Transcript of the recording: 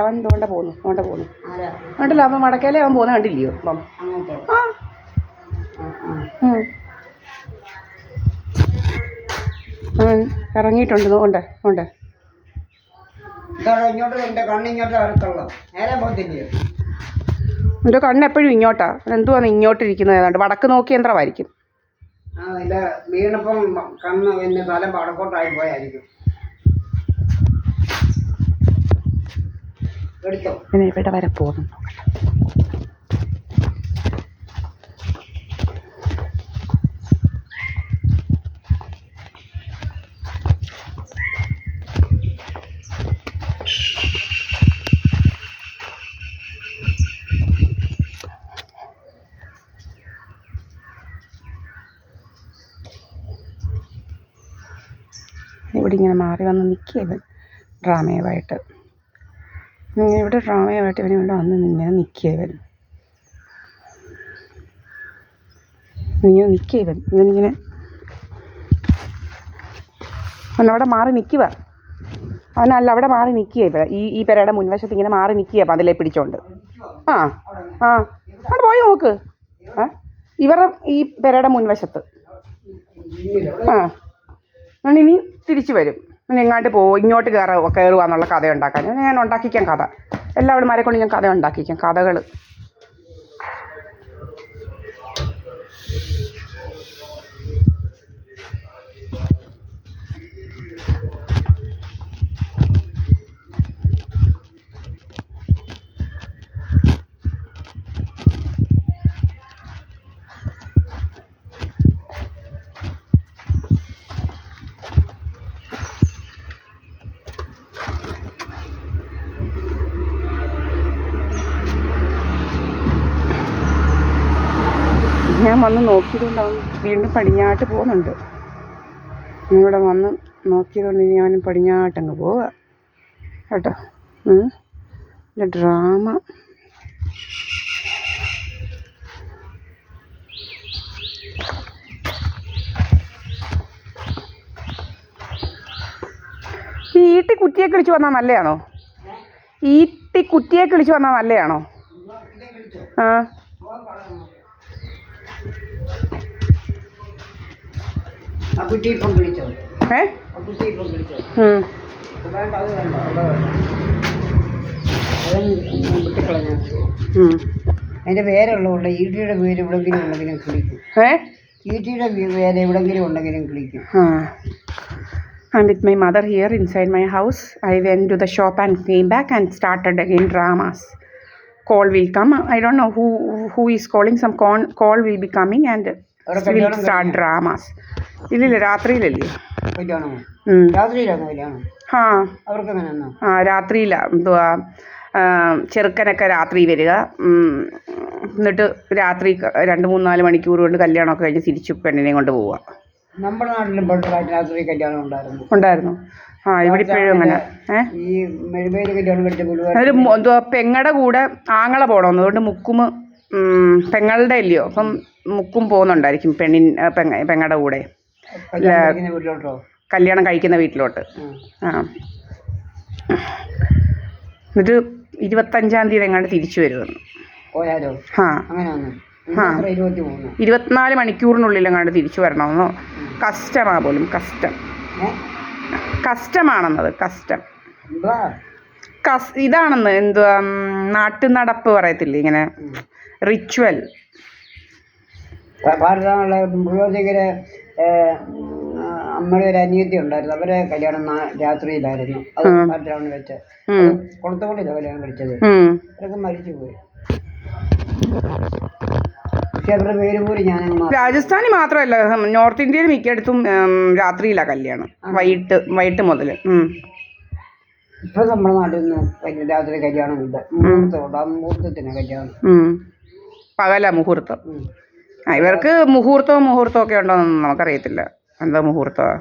അവൻ തോണ്ട പോന്നു കണ്ടില്ല. അപ്പം വടക്കേലെ അവൻ പോകുന്ന കണ്ടില്ലയോ അപ്പം? ആ അവൻ ഇറങ്ങിയിട്ടുണ്ട്. നോണ്ട് എൻ്റെ കണ്ണ് എപ്പോഴും ഇങ്ങോട്ടാ. എന്തുവാന്ന് ഇങ്ങോട്ടിരിക്കുന്നത്? ഏതാണ്ട് വടക്ക് നോക്കി യന്ത്രമായിരിക്കും. വീണപ്പം കണ്ണ് പിന്നെ തല വടക്കോട്ടായി പോയായിരിക്കും. പിന്നെ ഇവിടെ വരെ പോകുന്നു. ഇവിടെ ഇങ്ങനെ മാറി വന്ന് നിൽക്കുക ഡ്രാമയുമായിട്ട്. ഇവിടെ ഡ്രാമയുമായിട്ട് ഇവനിവിടെ വന്ന് ഇങ്ങനെ നിൽക്കുക. ഇവനിങ്ങനെ അവനവിടെ മാറി നിൽക്കുക. അവനല്ല, അവിടെ മാറി നിൽക്കുക. ഇവിടെ ഈ പെരയുടെ മുൻവശത്ത് ഇങ്ങനെ മാറി നിൽക്കുക. അപ്പം അതിലെ പിടിച്ചോണ്ട് അവിടെ പോയി നോക്ക്. ഇവരുടെ ഈ പെരയുടെ മുൻവശത്ത് ഇനി തിരിച്ചു വരും. എങ്ങാണ്ട് ഇങ്ങോട്ട് കയറുക കഥ ഉണ്ടാക്കാൻ ഞാൻ ഉണ്ടാക്കിക്കാം. കഥ എല്ലാവരുമാരെ കൊണ്ട് ഞാൻ കഥ ഉണ്ടാക്കിക്കാം. കഥകൾ ഞാൻ വന്ന് നോക്കിയതുകൊണ്ടാവും വീണ്ടും പടിഞ്ഞാട്ട് പോകുന്നുണ്ട്. ഇവിടെ വന്ന് നോക്കിയതുകൊണ്ട് ഇനി അവനും പടിഞ്ഞാട്ടങ്ങ് പോവുക കേട്ടോ. ഡ്രാമ ഈട്ടി കുറ്റിയെ കിളിച്ച് വന്നാൽ നല്ലതാണോ? ഈട്ടി കുറ്റിയെ കിളിച്ച് വന്നാൽ നല്ലതാണോ? അതിന്റെ പേരുള്ളതുകൊണ്ട് ഈട്ടിയുടെ പേര് എവിടെങ്കിലും ഉണ്ടെങ്കിലും കിളിക്കും. ഈട്ടിയുടെ പേര് എവിടെങ്കിലും ഉണ്ടെങ്കിലും കിളിക്കും. I'm with my mother here inside my house. I went to the shop and came back and started again dramas. Call will come. I don't know who is calling. Some call will be coming and will start dramas. ഇല്ലില്ല, രാത്രിയിലല്ലേ? രാത്രിയില. എന്തുവാ, ചെറുക്കനൊക്കെ രാത്രി വരിക. എന്നിട്ട് രാത്രി 2-3-4 മണിക്കൂർ കൊണ്ട് കല്യാണമൊക്കെ കഴിഞ്ഞ് തിരിച്ചു പെണ്ണിനെ കൊണ്ട് പോവുക. നമ്മുടെ നാട്ടിലും രാത്രി കല്യാണം ഉണ്ടായിരുന്നു. ഇവിടെ ഇപ്പോഴും അങ്ങനെ. അതൊരു എന്തുവാ, പെങ്ങടെ കൂടെ ആങ്ങളെ പോകണമെന്ന്. അതുകൊണ്ട് മുക്കും പെങ്ങളുടെ ഇല്ലയോ, അപ്പം മുക്കും പോകുന്നുണ്ടായിരിക്കും പെങ്ങടെ കൂടെ കല്യാണം കഴിക്കുന്ന വീട്ടിലോട്ട്. എന്നിട്ട് 25-ാം തീയതി എങ്ങാണ്ട് തിരിച്ചു വരുമെന്ന്. 24 മണിക്കൂറിനുള്ളിൽ എങ്ങാണ്ട് തിരിച്ചു വരണമെന്നോ. കസ്റ്റമാ പോലും. കസ്റ്റമാണെന്നത്. ഇതാണെന്ന്. എന്തുവാ, നാട്ടു നടപ്പ് പറയത്തില്ലേ, ഇങ്ങനെ റിച്വൽ. അമ്മയുടെ ഒരു അനിയത്തി ഉണ്ടായിരുന്നു. അവരെ കല്യാണം രാത്രിയിലായിരുന്നു. അത് പാരഗ്രാമിൽ വെച്ച് കൊടുത്തുകൊണ്ടില്ല കല്യാണം കഴിച്ചത്. അവരൊക്കെ മരിച്ചുപോയി. പക്ഷെ അവരുടെ പേര് പോലും ഞാൻ രാജസ്ഥാനി മാത്രമല്ല, നോർത്ത് ഇന്ത്യയിൽ മിക്കയിടത്തും രാത്രിയിലാണ് കല്യാണം. വൈകിട്ട് മുതൽ. ഇപ്പൊ നമ്മുടെ നാട്ടിൽ നിന്ന് രാത്രി കല്യാണമില്ല. മുഹൂർത്തമുണ്ട്. ആ മുഹൂർത്തത്തിന് കല്യാണം. പകല മുഹൂർത്തം. ഇവർക്ക് മുഹൂർത്തവും ഒക്കെ ഉണ്ടോയെന്നൊന്നും നമുക്കറിയത്തില്ല. എന്താ മുഹൂർത്തമാണ്?